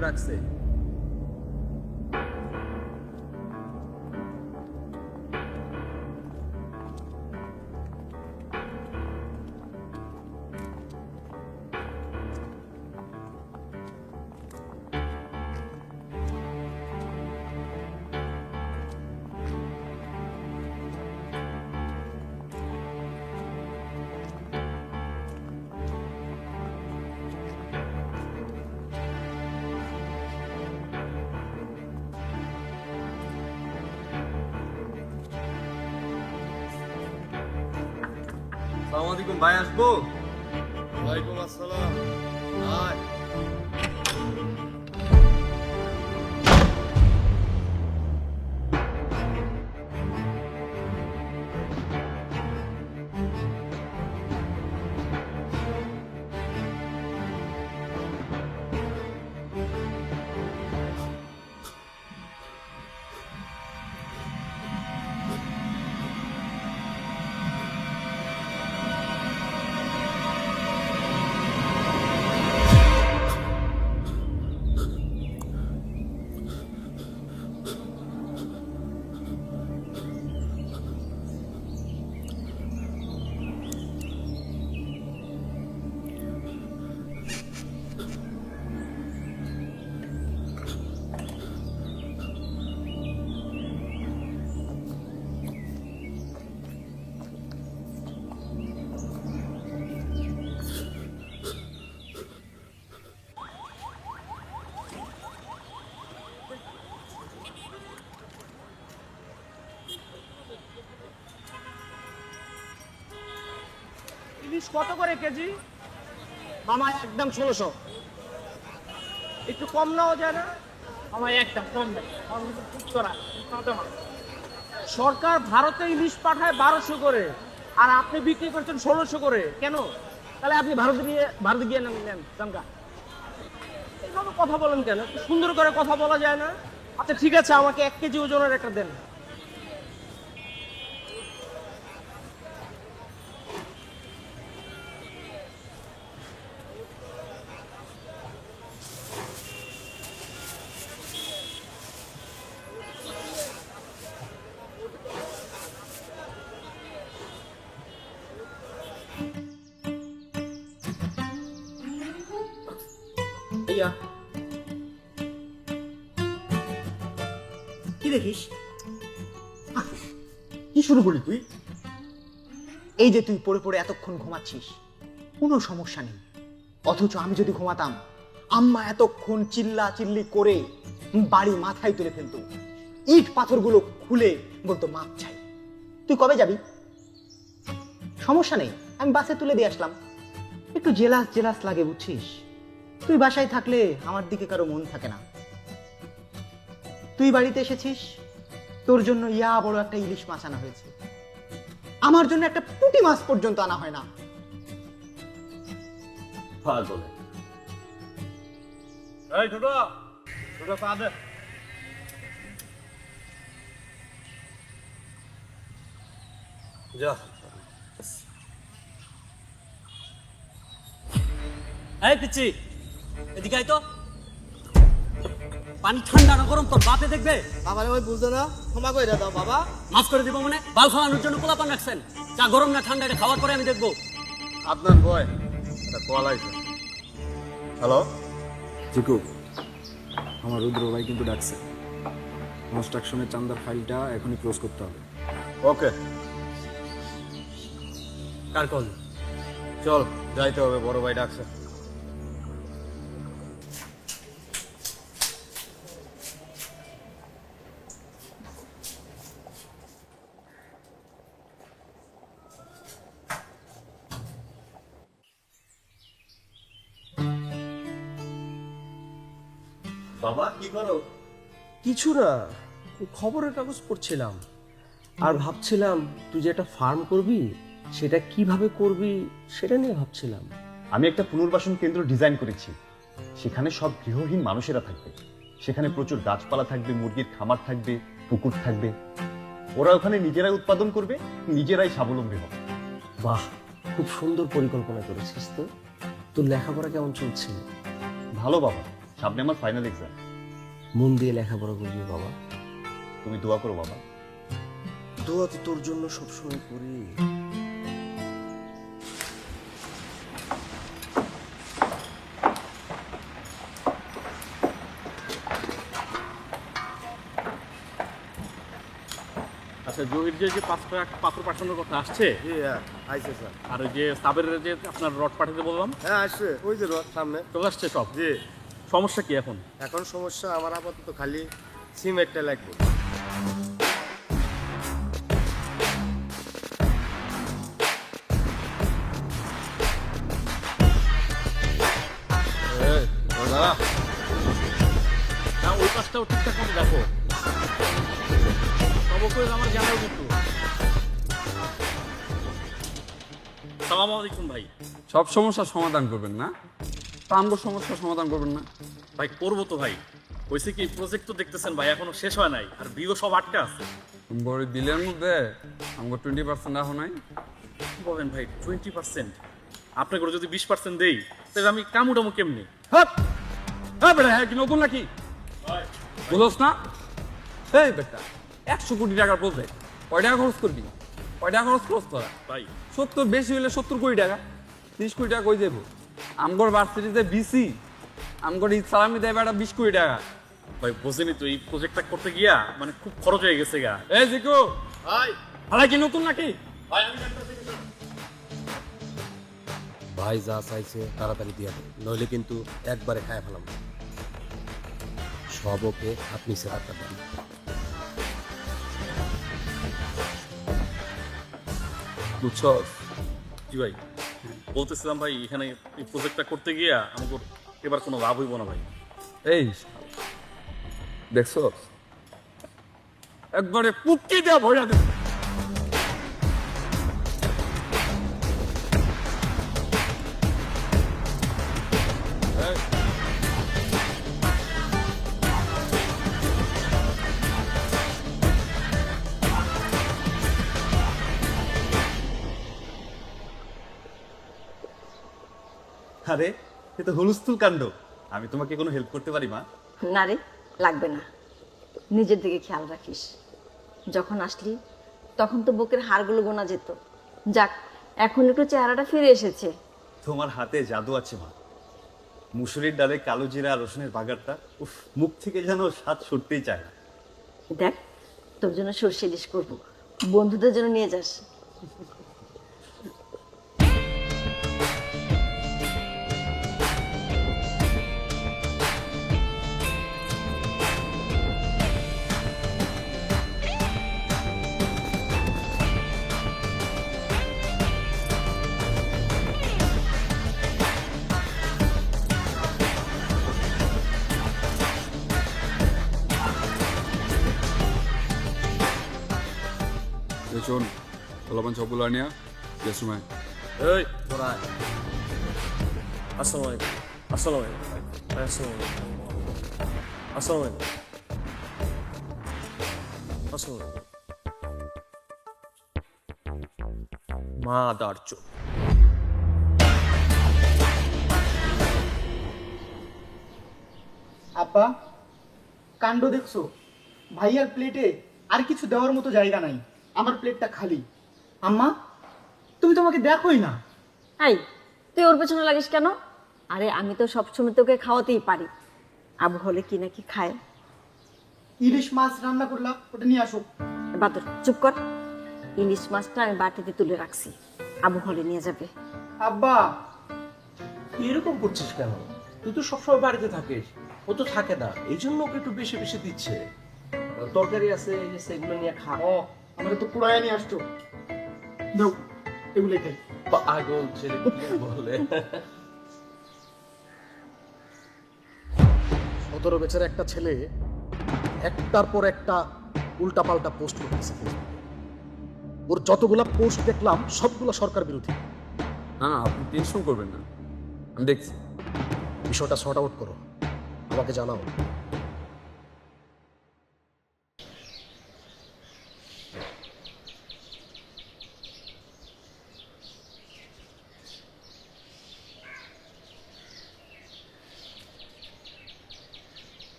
রুমে রাখছে। আসসালামু আলাইকুম ভাই, আসবো? ওয়ালাইকুম আসসালাম। আয়। ইলিশ কত করে কেজি? মামা একদম 1600। একটু কম নাও যায় না? মামা একদম কম দেয়। সরকার ভারতে ইলিশ পাঠায় 1200 করে, আর আপনি বিক্রি করছেন 1600 করে। কেন? তাহলে আপনি ভারতে গিয়ে নেন চাঙ্গা। এইভাবে কথা বলেন কেন? একটু সুন্দর করে কথা বলা যায় না? আচ্ছা ঠিক আছে, আমাকে 1 কেজি ওজনের একটা দেন। কি দেখিস? কি শুরু করলি তুই? এই যে তুই পড়ে পড়ে এতক্ষণ ঘুমাচ্ছিস, কোনো সমস্যা নেই। অথচ আমি যদি ঘুমাতাম, আম্মা এতক্ষণ চিল্লা চিল্লি করে বাড়ি মাথায় তুলে ফেলতো, ইট পাথরগুলো খুলে বলতো মাপ চাই। তুই কবে যাবি? সমস্যা নেই, আমি বাসে তুলে দিয়ে আসলাম। একটু জেলাস জেলাস লাগে বুঝছিস? তুই বাসায় থাকলে আমার দিকে কারো মন থাকে না। তুই বাড়িতে এসেছিস, তোর জন্য ইয়া বড় একটা ইলিশ মাছ আনা হয়েছে, আমার জন্য একটা পুঁটি মাছ পর্যন্ত আনা হয় না। পাগল। এই ছোট ছোট পা দে। যা। এই পিচ্ছি, এদিকে আয় তো। পানি ঠান্ডা না গরম তোর বাপে দেখবে। বাবা ওই বুঝতো না, ক্ষমা করে দাও বাবা। মাফ করে দিব মানে? বাল খাওয়ানোর জন্য পোলাপান রাখছেন? চা গরম না ঠান্ডা এটা খাওয়ার পরে আমি দেখবো। আপনার বয় একটা কল আইছে। হ্যালো জিকু, আমার রুদ্র ভাই কিন্তু ডাকছে। কনস্ট্রাকশনের চান্দার ফাইলটা এখনই ক্লোজ করতে হবে। ওকে, কার কল? চল যাইতে হবে, বড় ভাই ডাকছে। বাবা কি করো? কিছু না, খবরের কাগজ পড়ছিলাম আর ভাবছিলাম তুই যে একটা ফার্ম করবি, সেটা কিভাবে করবি সেটা নিয়ে ভাবছিলাম। আমি একটা পুনর্বাসন কেন্দ্র ডিজাইন করেছি। সেখানে সব গৃহহীন মানুষেরা থাকবে। সেখানে প্রচুর গাছপালা থাকবে, মুরগির খামার থাকবে, পুকুর থাকবে। ওরা ওখানে নিজেরাই উৎপাদন করবে, নিজেরাই স্বাবলম্বী হবে। বাহ, খুব সুন্দর পরিকল্পনা করেছিস তো। তোর লেখাপড়া কেমন চলছে? ভালো বাবা, সামনে আমার ফাইনাল এক্সাম। মন দিয়ে লেখাপড়া করবি বাবা। তুমি দোয়া করো বাবা। দোয়া তো তোর জন্য সবসময় করি। আচ্ছা, জহির যে পাথর পাঠানোর কথা আসছে, আইসে স্যার। আর ওই যে সাবের যে আপনার রড পাঠাতে বললাম, হ্যাঁ আসছে, ওই যে সামনে চলে আসছে সব। জি। সমস্যা কি এখন? এখন সমস্যা আমার আপাতত খালি সিমেন্টটা লাগবে। না, ওই কাজটাও ঠিকঠাক মতো দেখো। অবশ্যই আমার জানাও কিন্তু। সালাম আলাইকুম ভাই। সব সমস্যার সমাধান করবেন না, তা আমগো সমস্যার সমাধান করবেন না। ভাই করবো তো ভাই। হয়েছে কি, প্রজেক্ট তো দেখতেছেন ভাই এখনো শেষ হয় নাই, আর বিও সব আটকে আছে। বড় বিলের মধ্যে আমগো 20% রাখো নাই। কি বলেন ভাই, 20%? আপনাকে যদি 20% দেই তাহলে আমি কামুটামু কেমনি? হ্যাঁ হ্যাঁ বেটা, হ্যাঁ কি নতুন নাকি বুঝোস না? এই বেটা 100 কোটি টাকার প্রজেক্ট, কয় টাকা খরচ করবি? কয় টাকা খরচ করছ তোরা? ভাই 70, বেশি হলে 70 কোটি টাকা। 30 কোটি টাকা কই যাব? আমগর ভার্সিটিতে বিসি আমগর ইসলামি দেয় বেটা 20 কোটি টাকা। ভাই বোঝেনি তো, এই প্রজেক্টটা করতে গিয়া মানে খুব খরচ হয়ে গেছে গা। এই জিকু ভাই হালাই কি নতুন নাকি? ভাই আমি দেখতেছি। ভাই যা চাইছে তাড়াতাড়ি দিয়ে দেন, নইলে কিন্তু একবারে খায় ফেলাম। সব ওকে, আপনি সে হাতটা দেন। বুঝছস? জি ভাই, বলতেছিলাম ভাই এখানে এই প্রজেক্টটা করতে গিয়া আমাকে এবার কোনো লাভ হইব না ভাই। এই দেখছস, একবারে পুটকি দেওয়া ভরা দেব। আরে এ তো হুলস্থুল কাণ্ড। আমি তোমাকে কোনো হেল্প করতে পারি মা? না রে, লাগবে না। নিজের দিকে খেয়াল রাখিস। যখন আসলি তখন তো বুকের হাড়গুলো গোনা যেত। যাক, এখন একটু চেহারাটা ফিরে এসেছে। তোমার হাতে জাদু আছে মা। মুসুরির ডালে কালো জিরা আর রসুনের বাগারটা, উফ, মুখ থেকে যেন স্বাদ সরতেই চায় না। দেখ, তোর জন্য সর্ষে ইলিশ করবো, বন্ধুদের জন্য নিয়ে যাস। শোন, পোলাপান সবগুলো আনিয়া যে সময় এই তোরা আসসালামু আলাইকুম। আসসালামু আলাইকুম ভাই, আসসালামু আলাইকুম। আসসালামু আলাইকুম। আসসালামু আলাইকুম। মা দাঁড়ছো। আব্বা, কাণ্ড দেখছো? ভাইয়ার প্লেটে আর কিছু দেওয়ার মতো জায়গা নাই, আমার প্লেটটা খালি। আম্মা, তুমি তোমাকে দেখোই না। এই, তুই ওর পেছনে লাগিস কেন? আরে আমি তো সবসময় তোকে খাওয়াতেই পারি। আবু হলে কি নাকি খায়। ইলিশ মাছ রান্না করলাম, ওটা নিয়ে আসো। বাদর চুপ কর। ইলিশ মাছটা আমি বাটিতে তুলে রাখছি, আবু হলে নিয়ে যাবে। আব্বা, এরকম করছিস কেন? তুই তো সবসময় বাড়িতে থাকিস, ও তো থাকে না, এই জন্য ওকে একটু বেশি বেশি দিচ্ছে। তরকারি আছে, এই যে সেগুলো নিয়ে খা। ও আমাকে তো পুরাই নিয়ে আসছো। দাও, এগুলোই খাই। পাগল ছেলে কি বলে। 17 বছরের একটা ছেলে একটার পর একটা উল্টাপাল্টা পোস্ট করতেছে। ওর যতগুলা পোস্ট দেখলাম সবগুলো সরকার বিরোধী। না না, আপনি টেনশন করবেন না, আমি দেখছি। বিষয়টা সর্ট আউট করো, আমাকে জানাও।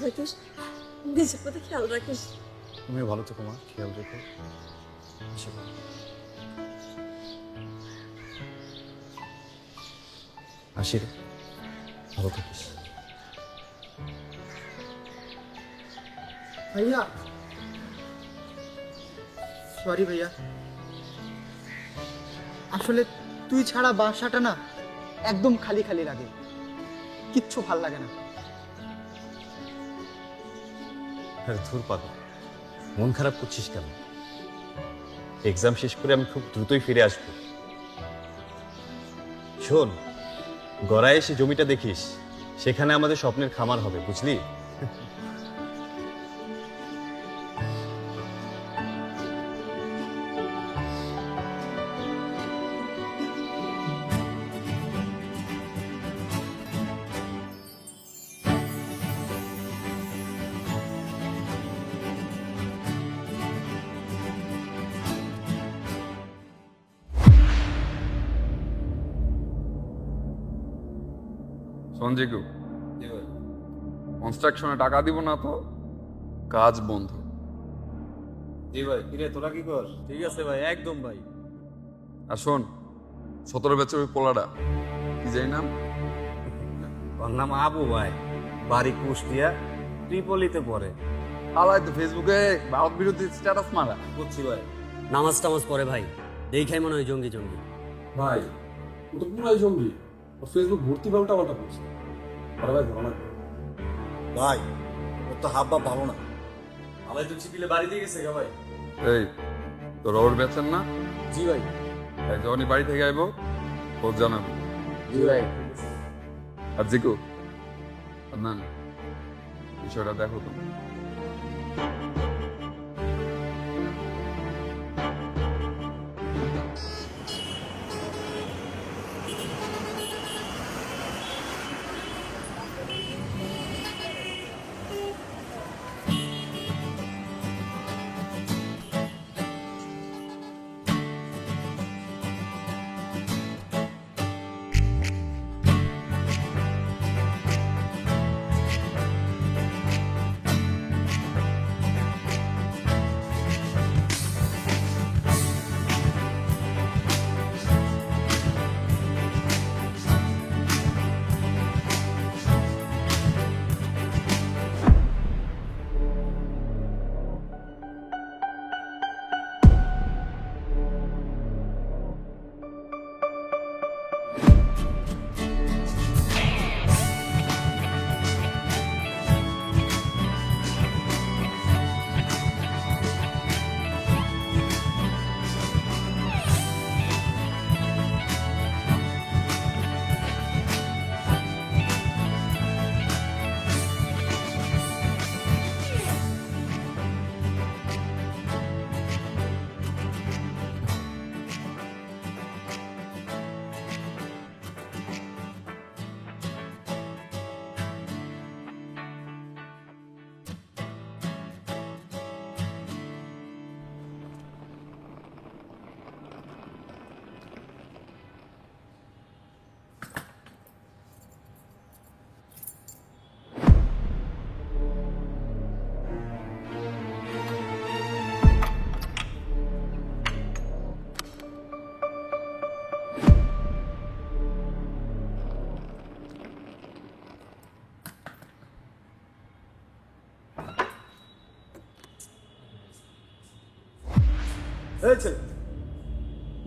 রাখিস, নিজের প্রতি খেয়াল রাখিস। তুমিও ভালো থেকো মা, খেয়াল রেখো। আসি রে, ভালো থাকিস। ভাইয়া সরি ভাইয়া, আসলে তুই ছাড়া বাসাটা না একদম খালি খালি লাগে, কিচ্ছু ভাল লাগে না। আরে ধুর পাগল, মন খারাপ করছিস কেন? এক্সাম শেষ করে আমি খুব দ্রুতই ফিরে আসবো। শোন, গড়ায় এসে জমিটা দেখিস, সেখানে আমাদের স্বপ্নের খামার হবে, বুঝলি? সঞ্জিকু, কনস্ট্রাকশনে টাকা দিব না তো কাজ বন্ধ। জি ভাই, কিরে তোরা কি কর? ঠিক আছে ভাই, একদম ভাই। আর শোন, 17 ব্যাচের ওই পোলাটা কি যাই নাম, ওর নাম আবু ভাই, বাড়ি কুষ্টিয়া, ট্রিপলিতে পড়ে। আলাই তো ফেসবুকে ভারত বিরোধী স্ট্যাটাস মারা। বুঝছি ভাই। নামাজ টামাজ পড়ে ভাই, দেখাই মনে হয় জঙ্গি জঙ্গি। ভাই ও তো পুরাই জঙ্গি, ওর ফেসবুক ভর্তি পাল্টা পাল্টা করছে। আরে ভাই ভালো না ভাই, ওর তো হাব ভাব ভালো না। আমার তো চিপিলে বাড়ি দিয়ে গেছে গা ভাই। এই তোর ওর বেচেন না? জি ভাই। এই যখনই বাড়ি থেকে আইবো খোঁজ জানাবো। জি ভাই। আর জিকু, না বিষয়টা দেখো তুমি।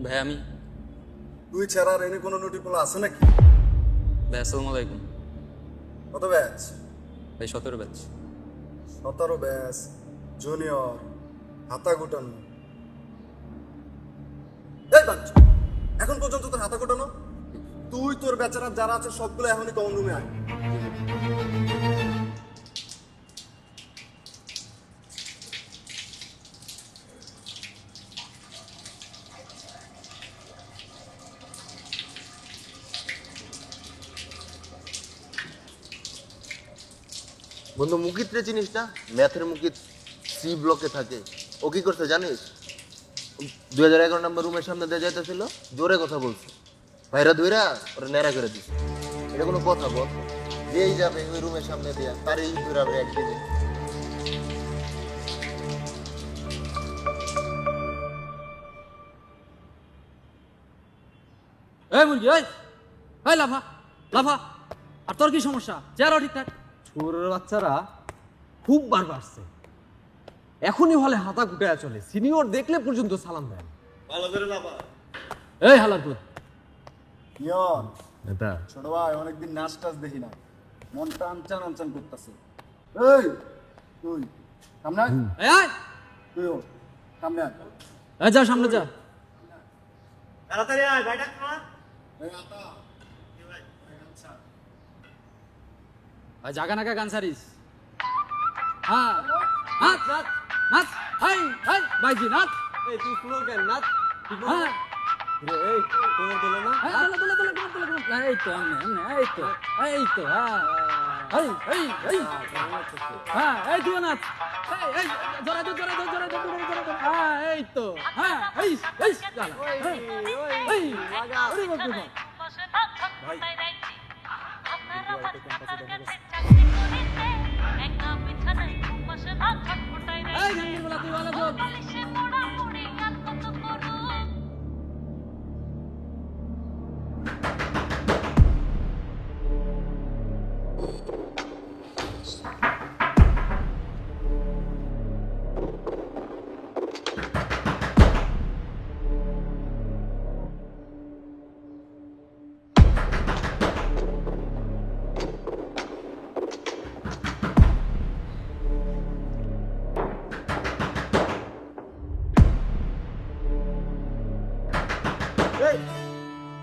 ভাই আমি তুই ছাড়া আর এনে কোনো নোটিপোলা আছে নাকি? ভাই আসসালামু আলাইকুম। কত ব্যাচ? ভাই 17 ব্যাচ। 17 ব্যাচ, জুনিয়র, হাতা গুটানো। এই বাচ্চা, এখন পর্যন্ত তোর হাতা গুটানো? তুই তোর বেচারা যারা আছে সবগুলো এখনই কমন রুমে আয়। বন্ধু মুকিত রে চিনিস না? ম্যাথের মুকিত সি ব্লকে থাকে। ও কি করছে জানিস? 2011 নম্বর রুমের সামনে দিয়ে যাইতেছিল, জোরে কথা বলছে, ভাইরা ধুইরা ওরা ন্যাড়া করে দিছে। এটা কোনো কথা বল? যেই যাবে ওই রুমের সামনে দিয়া তারই ঘুরাবে একদিনে। এই মুরগি এই এই লাফা লাফা। আর তোর কি সমস্যা? চেহারা ঠিকঠাক। ছোড়ের বাচ্চারা খুব বার বাড়ছে, এখনই হলে হাতা গুটায়া চলে, সিনিয়র দেখলে পর্যন্ত সালাম দেয়। এই হালারপুর ইয়ন এটা ছোট ভাই অনেকদিন নাচ টাচ দেখি না, মনটা আনচান আনচান করতেছে। এই তুই সামনে আয়, এই আয়। তুইও সামনে আয়। এই যা সামনে যা। তাড়াতাড়ি আয় ভাই, ডাক না। ভাই জাগা নাকা গান সারিস। হ্যাঁ নাচ নাচ নাচ। হাই হাই ভাইজি নাচ। এই তুই শুনো কেন নাচ? হ্যাঁ এই তোমার দিল না? এই দোলা দোলা দোলা দোলা দোলা। এই তো এই তো এই তো হ্যাঁ এই এই এই হ্যাঁ এই তুই নাচ। এই এই জোরে দে জোরে দে জোরে দে জোরে দে। হ্যাঁ এই তো হ্যাঁ এই এই চল এই লাগা ওরে বাপ রে বাপ। এই গান বলা তুই ভালো বল।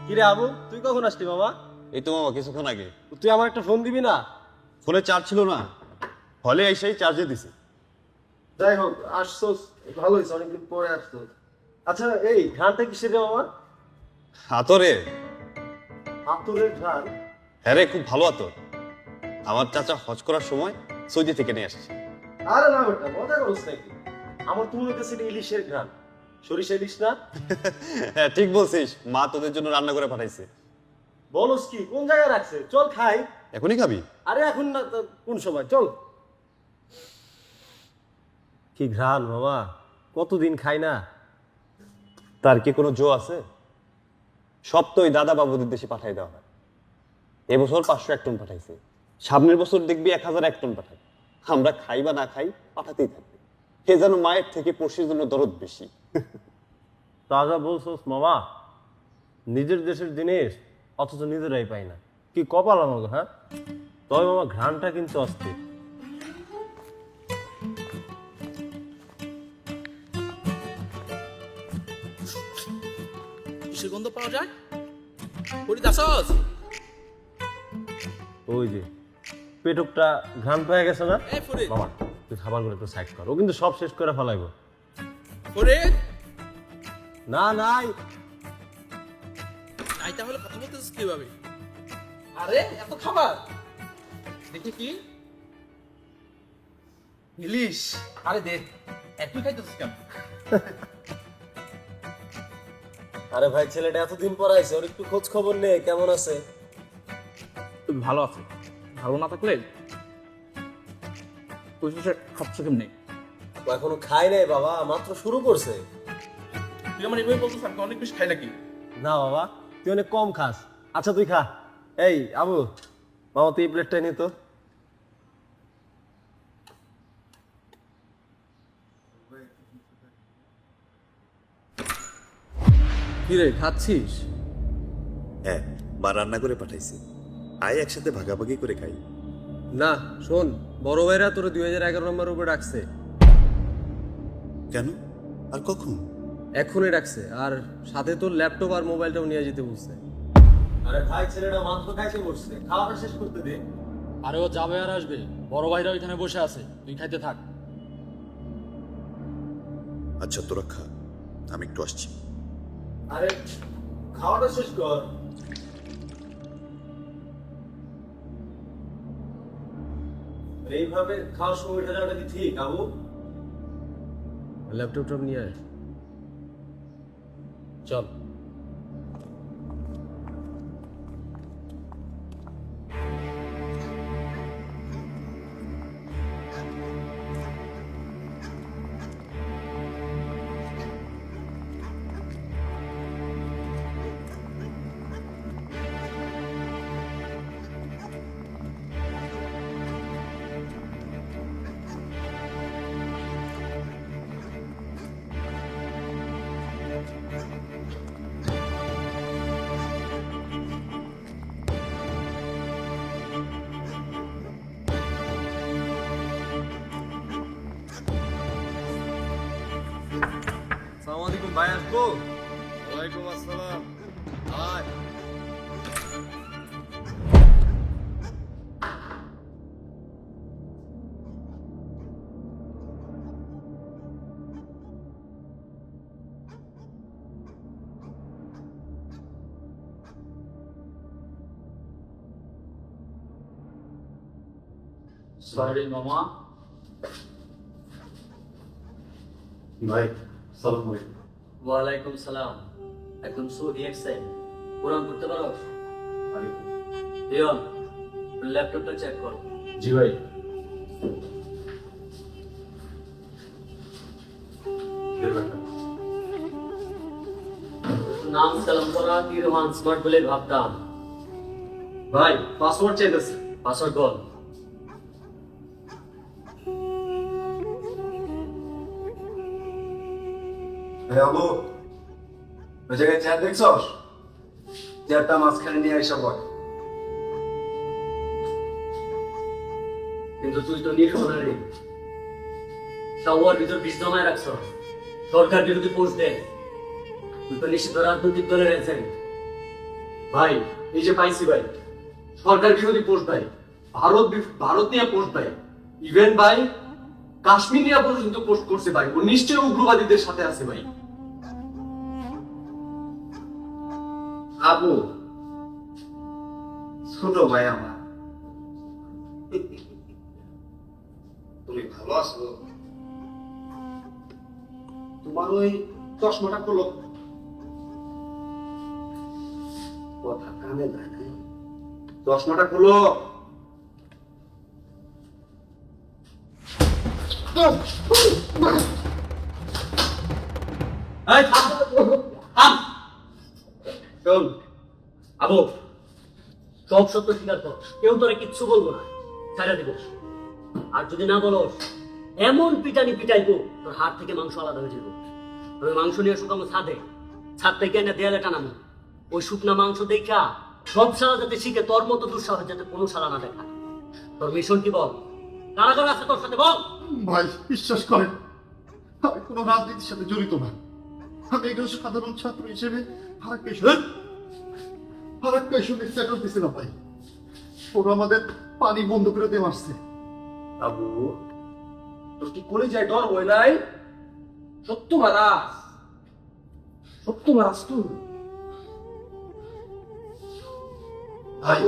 কিরে আবু, তুই কখন আসলি মামা? এই তো মামা কিছুক্ষণ আগে। তুই আমার একটা ফোন দিবি না? ফোনে চার্জ ছিল না, হলে এসেই চার্জে দিছি। যাই হোক, আসছোস, ভালো হয়েছে, অনেকদিন পরে আসছোস। আচ্ছা, এই ঘ্রাণটা কিসের রে মামা? আতরে। আতরের ঘ্রাণ? হ্যাঁ রে, খুব ভালো আতর। আমার চাচা হজ করার সময় সৌদি থেকে নিয়ে আসছে। আরে না বেটা, মজা করছ নাকি? আমার তো মনে হচ্ছে ইলিশের ঘ্রাণ। সরিষা ইলিশ না? হ্যাঁ ঠিক বলছিস, মা তোদের জন্য রান্না করে পাঠাইছে। বলস কি, কোন জায়গায় রাখছে? চল খাই। এখনই খাবি? আরে এখন না, তো কোন সময়? চল। কি ঘ্রাণ মামা, কতদিন খাই না। তার কি কোনো জো আছে? সব তো ওই দাদা বাবুদের দেশে পাঠাই দেওয়া হয়। এবছর 501 টন পাঠাইছে, সামনের বছর দেখবি 1001 টন পাঠাই। আমরা খাই বা না খাই, পাঠাতেই থাকবে। কে যেন মায়ের থেকে পড়শির জন্য দরদ বেশি। তাজা বলছোস মামা, নিজের দেশের জিনিস অথচ নিজেরাই পাই না, কি কপাল আমাকে। হ্যাঁ তবে মামা ঘ্রাণটা কিন্তু অস্থির। কিসের গন্ধ পাওয়া যায়? ফরিদ আসস? ওই যে পেটকটা ঘ্রাণ পেয়ে গেছে না এই ফরিদ। মামা, তুই খাবারগুলো একটু সাইড কর, ও কিন্তু সব শেষ করে ফেলাইব। ফরিদ, না নাই আই তাহলে কথা বলতেছিস কিভাবে? আরে এত খাবার দেখি কি ইলিশ? আরে দে, একটু খাইতেছিস কেন? আরে ভাই, ছেলেটা এতদিন পর আইছে, ওর একটু খোঁজ খবর নে, কেমন আছে? তুমি ভালো আছে, ভালো না থাকলে তুই খাচ্ছে কেমনি? ও এখনো খায় নাই বাবা, মাত্র শুরু করছে। তুই আমার এভাবে বলতেছিস, আমি অনেক বেশি খাই নাকি? না বাবা, তুই অনেক কম খাস। আচ্ছা তুই খা। এই আবু, মামা তুই এই প্লেটটাই নিত। কিরে খাচ্ছিস? হ্যাঁ, মা রান্না করে পাঠাইছে, আয় একসাথে ভাগাভাগি করে খাই। না শোন, বড় ভাইরা তোর 2011 নম্বর উপরে ডাকছে। কেন আর কখন? এখনই ডাকছে, আর সাথে তোর ল্যাপটপ আর মোবাইলটাও নিয়ে যেতে বলছে। আরে ভাই, ছেলেটা মাত্র খাইতে বসছে, খাওয়াটা শেষ করতে দে। আরে ও যাবে আর আসবে, বড় ভাইরা ওইখানে বসে আছে, তুই খাইতে থাক। আচ্ছা তোরা খা, আমি একটু আসছি। আরে খাওয়াটা শেষ কর। এইভাবে খাওয়ার সময় উঠে যাওয়াটা কি ঠিক আবু? ল্যাপটপটা নিয়ে আয়, চল। আলাইকুম ভাই, আসবো? ওয়ালাইকুম আসসালাম। আয়। সরি মামা। ভাই সালাম আলাইকুম। ওয়ালাইকুম সালাম। একদম সহি এক্সেন। কোরআন পড়তে পারো? দিয়ন, ল্যাপটপটা চেক কর। জি ভাই। নাম সালাম করা কি রোমান স্মার্ট বলে ভাবতাম। ভাই পাসওয়ার্ড চাইতেছে। পাসওয়ার্ড বল। আবু, ওই জায়গায় চেয়ার দেখছস? চেয়ারটা মাঝখানে নিয়ে এসে বল। কিন্তু তুই তো নির্ভর সবার ভিতর বিষ জমায় রাখছ। সরকার বিরোধী পোস্ট দেয়। তুই তো নিষিদ্ধ রাজনৈতিক দলের এজেন্ট। ভাই এই যে পাইছি ভাই, সরকার বিরোধী পোস্ট ভাই, ভারত নিয়ে পোস্ট ভাই, ইভেন ভাই কাশ্মীর নিয়ে পর্যন্ত পোস্ট করছে ভাই। ও নিশ্চয়ই উগ্রবাদীদের সাথে আছে ভাই। আবু, ছোট ভাই আমার, তুমি ভালো আছো? তোমার ওই চশমাটা খুলো। কথা কানে যায় না, চশমাটা খুলো। এই থাম, থাম। শোন আবু, সব সত্য স্বীকার কর। কেউ তোরে কিচ্ছু বলবো না, ছাড়া দিব। আর যদি না বলস, এমন পিটানি পিটাইবো তোর হাত থেকে মাংস আলাদা হয়ে যাবো। আমি মাংস নিয়ে শুকামো ছাদে, ছাদ থেকে এনে দেয়ালে টানামো। ওই শুকনা মাংস দেখা সব সালা যাতে শিখে তোর মতো দুঃসাহস যাতে কোনো সালা না দেখা। তোর মিশন কি বল? কারাগার আছে তোর সাথে বল। ভাই বিশ্বাস করেন, আমি কোনো রাজনীতির সাথে জড়িত না। আমি একজন সাধারণ ছাত্র হিসেবে ফারাক্কা ইস্যুতে সেটেল দিছিলাম ভাই। ওরা আমাদের পানি বন্ধ করে দিয়ে মারছে। আবু, তোর কি করে যায় ডর হয় নাই? সত্য মারাস, সত্য মারাস তুই। ভাই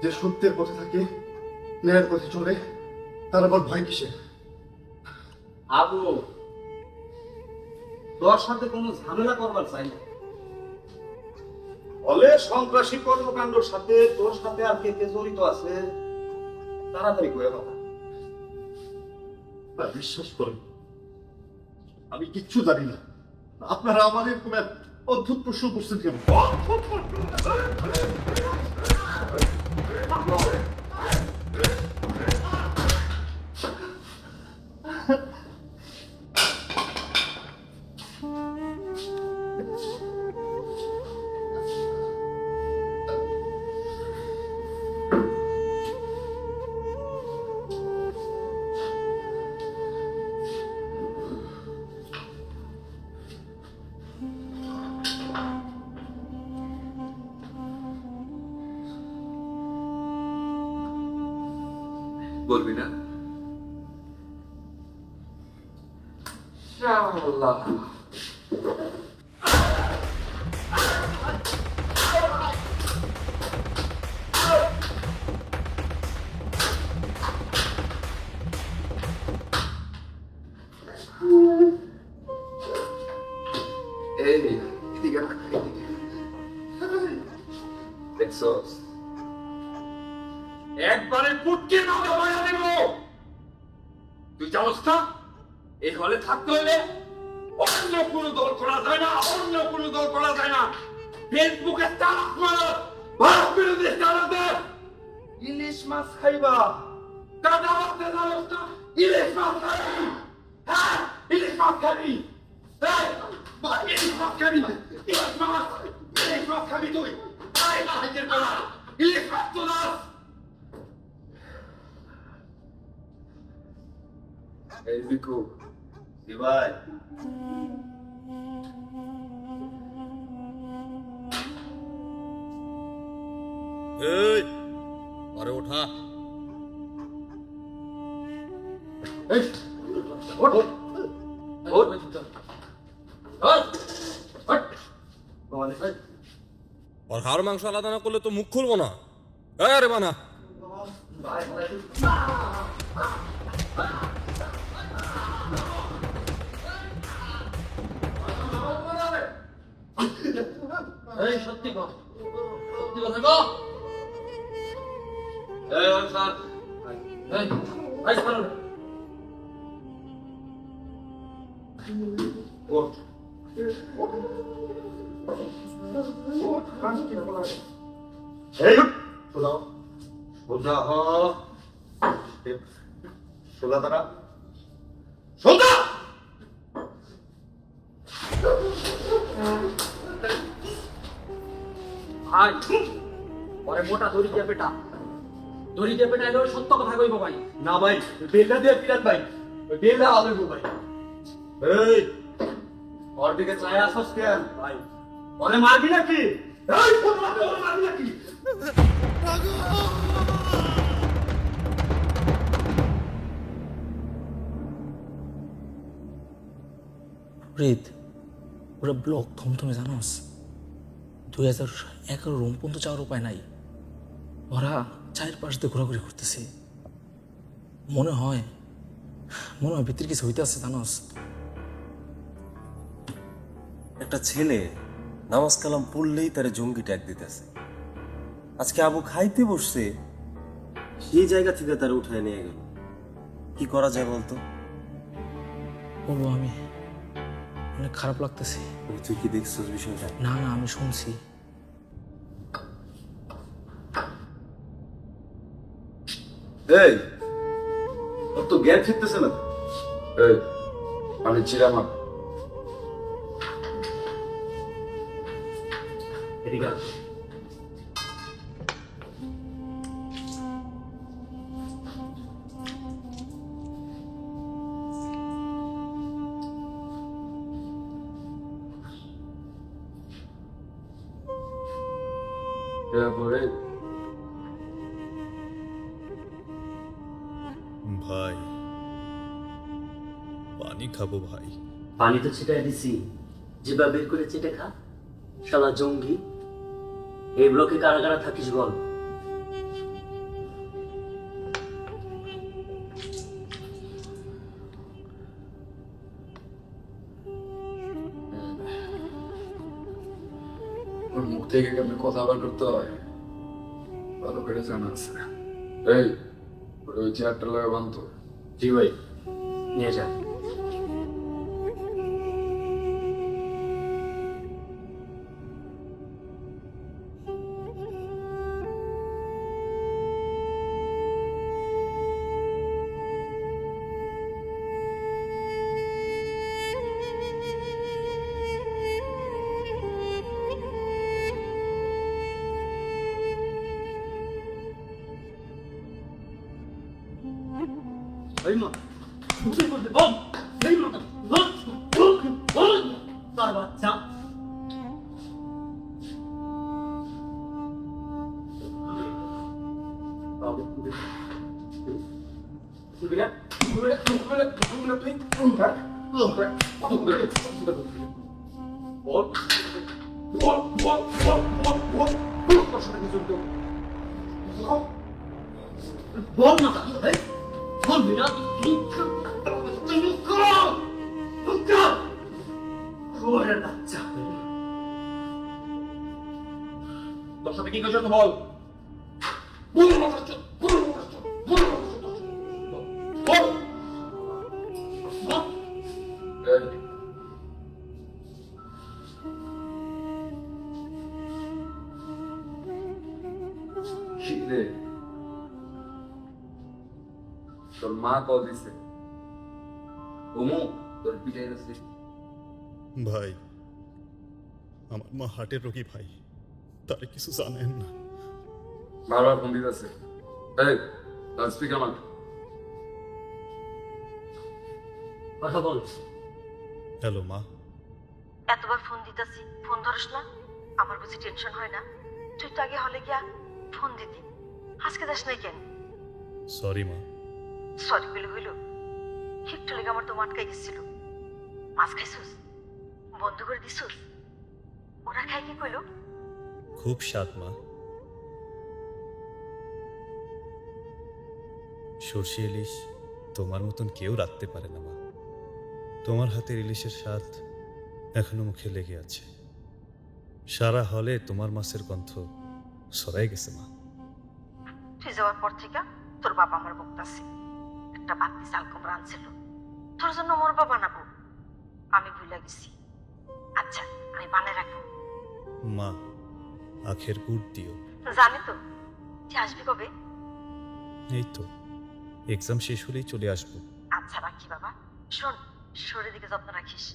যে সত্যের পথে থাকে, ন্যায়ের পথে চলে, তার আবার ভয় কিসে? আবু, তোর সাথে কোনো ঝামেলা করবার চাই না। বলে সন্ত্রাসী কর্মকাণ্ডের সাথে তোর সাথে আর কে কে জড়িত আছে তাড়াতাড়ি করে কথা। ভাই বিশ্বাস করেন, আমি কিচ্ছু জানি না। আপনারা আমার এরকম এক অদ্ভুত প্রশ্ন করছেন কেন? বলবি না? এই এদিকে রাখ, এদিকে। দেখছস? একবারে পুটকে নামে মায়া দেব। তুই জানোস না এই হলে থাকতে হলে অন্য কোনো দল করা যায় না, অন্য কোনো দল করা যায় না। ফেসবুকে স্ট্যাটাস মারো, ভারত বিরোধী স্ট্যাটাস। ইলিশ মাছ খাইবা, কাটা মাছতে জানোস না? ইলিশ মাছ খাবি, হ্যাঁ ইলিশ মাছ খাবি। ইলিশ মাছ খাবি, ইলিশ মাছ খাবি তুই। ইলিশ মাছ তো না। এই দেখো, ভাই এই আরে ওঠা এই ওঠ ওঠ ওঠ আর হাড় মাংস আলাদা না করলে তো মুখ খুলবো না আরে বানা এই সত্যি কথা গো এই স্যার এই এই করো ওঠ এই শোনাও সোজা হ সোজা তারা সোজা ভাই পরে মোটা দড়ি দিয়ে পেটা এলো সত্য কথা কইব ভাই না ভাই বেলা দিয়ে পিরাত ভাই বেলা হবে ভাই এই ওর দিকে চায় আসস কেন ভাই ওরে মারবি নাকি এই ওরে মারবি নাকি রিত ওরা ব্লক থমথমে জানোস 2011 রুম পর্যন্ত যাওয়ার উপায় নাই ওরা চারপাশ দিয়ে ঘোরাঘুরি করতেছে মনে হয় ভিতরে কিছু হইতে আছে জানোস একটা ছেলে নামাজ কালাম পড়লেই তার জঙ্গি ট্যাগ দিতেছে আজকে আবু খাইতে বসছে সেই জায়গা থেকে তার উঠায় নিয়ে গেল কি করা যায় বলতো বলবো আমি অনেক খারাপ লাগতেছে তুই কি দেখছিস বিষয়টা না আমি শুনছি এই তোর তো জ্ঞান ফিরতেছে না এই আমি ছিলাম এদিকে আস। এরপরে ভাই পানি খাবো ভাই পানি তো ছিটাই দিছি জিবা বের করে চেটে খা শালা জঙ্গি এই ব্লকে কারা কারা থাকিস বল ওর মুখ থেকে কেমন কথা আবার করতে হয় ভালো করে জানা আছে এই ওই চেয়ারটা লাগে বানতো জি ভাই নিয়ে যা এই মা তুই বলতে বল এই মা বল তার বাচ্চা বাবু তুই বিনা বল না বলবি না তোর সাথে কি করছো বল তোর মা কল দিছে ওমো তোর পিটাই দিছে ভাই আমার মা হার্টের রোগী ভাই তার কিছু জানেন না বারবার ফোন দিতেছে এই লাউড স্পিকার মান কথা বল হ্যালো মা এতবার ফোন দিতাছি ফোন ধরস না আমার বুঝি টেনশন হয় না তুই তো আগে হলে গিয়া ফোন দিতি, আজকে দাস নাই কেন? সরি মা। সরি বলে হইল? একটু লেগে আমার তো আটকাই গেছিল। মাছ খাইছুস? বন্ধ করে দিছুস? ওরা খাই কি কইলো? খুব স্বাদ মা। সর্ষে ইলিশ তোমার মতন কেউ রাখতে পারে না মা। তোমার হাতের ইলিশের স্বাদ এখনো মুখে লেগে আছে। সারা হলে তোমার মাছের গন্ধ সরাই গেছে মা। তুই যাওয়ার পর থেকে তোর বাবা আমার বকতাছে, একটা বাতি চাল কুমড়া আনছিল, তোর জন্য মোরবা বানাবো। আমি ভুলে গেছি। আচ্ছা, আমি বানাই রাখবো। মা, আখের গুড় দিও। জানি তো। তুই আসবি কবে? এই তো এক্সাম শেষ হলেই চলে আসবো। আচ্ছা রাখি বাবা। শোন, শরীরের দিকে যত্ন রাখিস।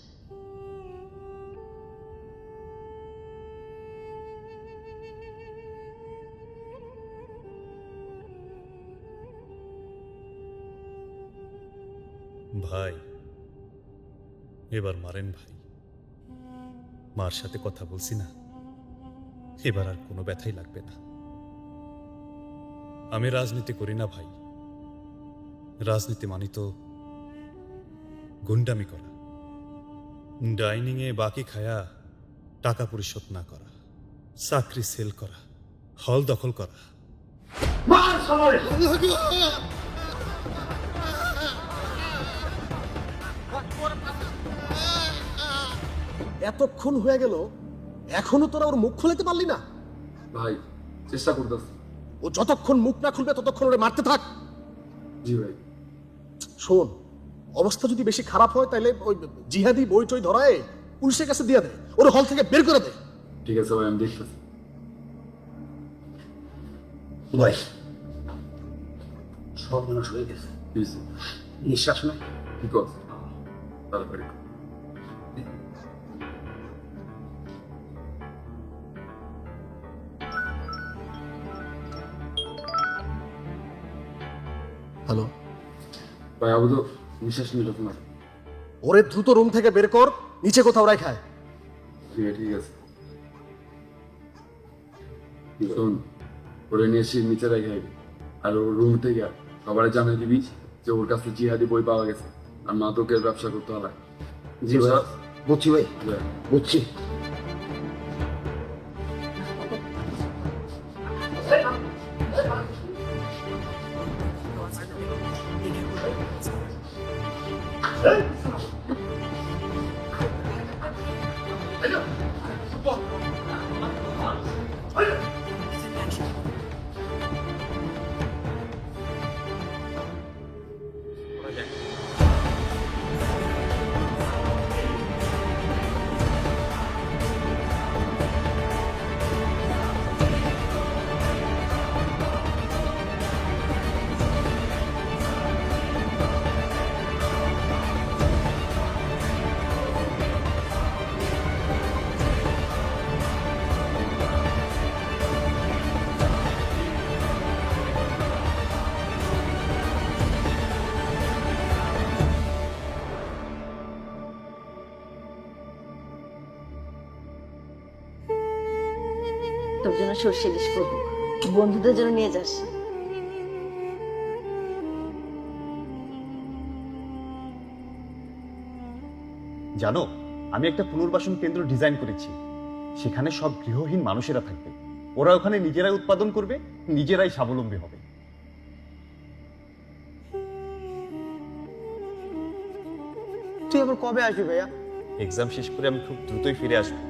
ভাই, এবার মারেন ভাই। মার সাথে কথা বলছি না, এবার আর কোনো ব্যথাই লাগবে না। আমি রাজনীতি করি না ভাই। রাজনীতি মানি তো গুন্ডামি করা, ডাইনিং এ বাকি খায়া টাকা পরিশোধ না করা, চাকরি সেল করা, হল দখল করা। মার সবাই! এতক্ষণ হয়ে গেল, এখনো তোরা ওর মুখ খুলাতে পারলি না? ভাই চেষ্টা করতেছি। ও যতক্ষণ মুখ না খুলবে ততক্ষণ ওরে মারতে থাক। জি ভাই। শোন, অবস্থা যদি বেশি খারাপ হয় তাহলে ওই জিহাদি বই টই ধরায় পুলিশের কাছে দিয়ে দে, ওর হল থেকে বের করে দে। ঠিক আছে ভাই, আমি দেখতেছি। ভাই সর্বনাশ হয়ে গেছে, নিঃশ্বাস নেই। ঠিক আছে, তাড়াতাড়ি। হ্যালো ভাই, আবু তো নিঃশ্বাস নিল তোমার। ওরে দ্রুত রুম থেকে বের কর, নিচে কোথাও রাখায়। ঠিক আছে। শোন, ওরে নিয়ে এসে নিচে রেখে আইবি। আর ওর রুম থেকে সবাই জানিয়ে দিবি যে ওর কাছে জিহাদি বই পাওয়া গেছে আর মাদকের ব্যবসা করতে হবে। জি ভাই, বুঝছি ভাই, বুঝছি। তোর জন্য সর্ষে ইলিশ করবো, বন্ধুদের জন্য নিয়ে যাস। জানো, আমি একটা পুনর্বাসন কেন্দ্র ডিজাইন করেছি। সেখানে সব গৃহহীন মানুষেরা থাকবে। ওরা ওখানে নিজেরাই উৎপাদন করবে, নিজেরাই স্বাবলম্বী হবে। তুই আবার কবে আসবি ভাইয়া? এক্সাম শেষ করে আমি খুব দ্রুতই ফিরে আসবো।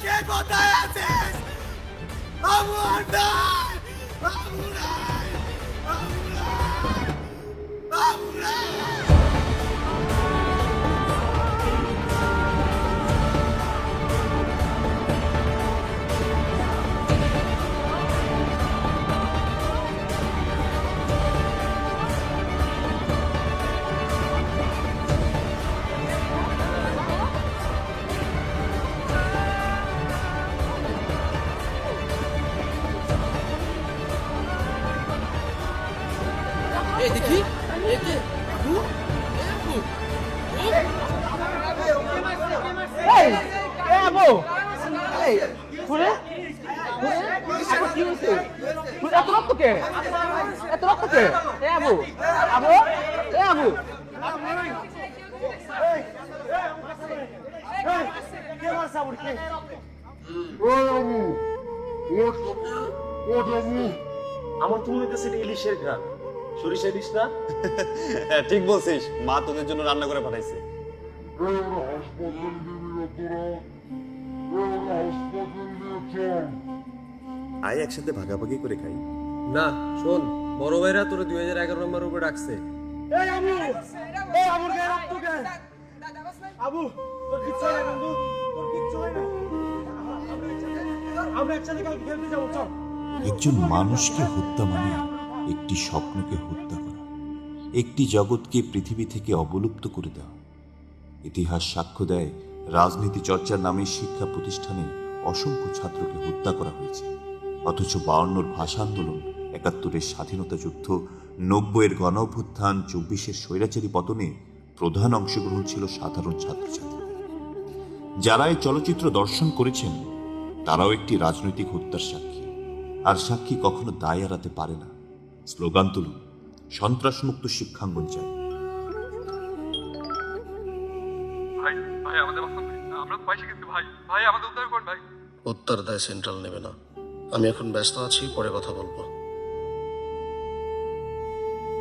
কে কোথায় আছিস? আবু আর নাই! আবু নাই! আবু নাই! আবু নাই! এই দেখি এই কে আবু আবু এই এ আবু এই শুনে কি হয়েছে এত রক্ত কে এ আবু আবু এ আবু কে মারছে আবু কে আমার তো মনে হচ্ছে এটা ইলিশের ঘ্রাণ। সরিষা ইলিশ না? হ্যাঁ, ঠিক বলছিস, মা তোদের জন্য রান্না করে পাঠাইছে। আয় একসাথে ভাগাভাগি করে খাই। না শোন, বড় ভাইরা তোর 2011 নম্বর উপরে ডাকছে। এই আবু এই আবুর গায়ে রক্ত কে আবু তোর কিচ্ছু হয় না বন্ধু তোর কিচ্ছু হয় না আমরা একসাথে কালকে খেলতে যাবো চল একজন মানুষকে হত্যা মানে একটি স্বপ্নকে হত্যা করা, একটি জগৎকে পৃথিবী থেকে অবলুপ্ত করে দেওয়া। ইতিহাস সাক্ষ্য দেয়, রাজনীতি চর্চার নামে শিক্ষা প্রতিষ্ঠানে অসংখ্য ছাত্রকে হত্যা করা হয়েছে। অথচ 52-র ভাষা আন্দোলন, 71-এর স্বাধীনতা যুদ্ধ, 90-এর গণ অভ্যুত্থান, 24-এর স্বৈরাচারী পতনে প্রধান অংশগ্রহণ ছিল সাধারণ ছাত্রছাত্রী। যারা এই চলচ্চিত্র দর্শন করেছেন তারাও একটি রাজনৈতিক হত্যার সাক্ষী, আর সাক্ষী কখনো দায় এড়াতে পারে না। স্লোগান তুলুন, সন্ত্রাসমুক্ত শিক্ষাঙ্গন চাই। ভাই ভাই আমাদের আমরা তো পয়সা কিন্তু ভাই ভাই আমাদের উদ্ধার করুন ভাই। উত্তর দেয় সেন্ট্রাল নেবে না। আমি এখন ব্যস্ত আছি, পরে কথা বলবো।